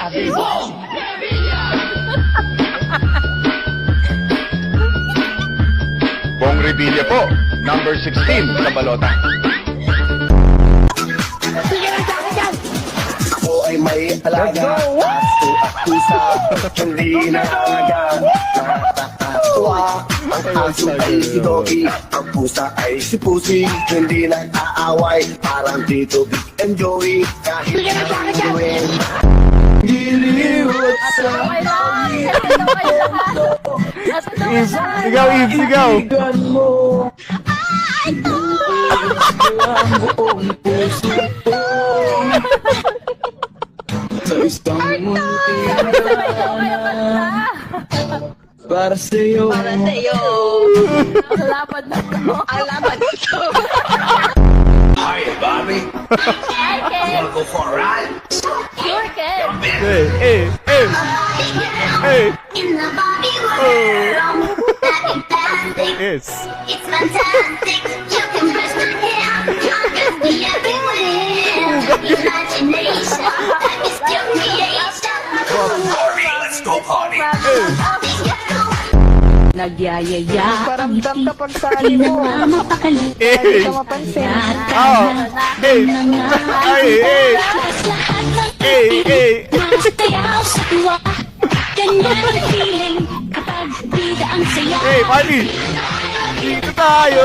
Bong Revilla po, number 16 sa balota. Ako ay may alaga. Aso at pusa, hindi na alaga. Nakakatuwa, ang aso ay si Doggy. Ang pusa ay si Pussy, hindi nag-aaway. Parang Tito, Big and Joey, kahit anong gawin. Giliwat sa Sigaw, Eve, sigaw! kaibigan mo. Ang buong puso ko. Sa isang munting para sa'yo. Para sa'yo. Alaman na to. Alaman ito. Hi, Bobby. Hi, Ken. Wanna go for a ride? Sure, Ken. Hey. In the Bobby world, having fantastic. Yes. It's fantastic. You can brush my hair. I can be everywhere. Imagination, that is your creation. Party, let's go party. Nagyayaya. Paramdam kapag sali mo. Hey. Hindi ka mapansin. Oh. Hey. Hey. Hey, Pali! Dito tayo!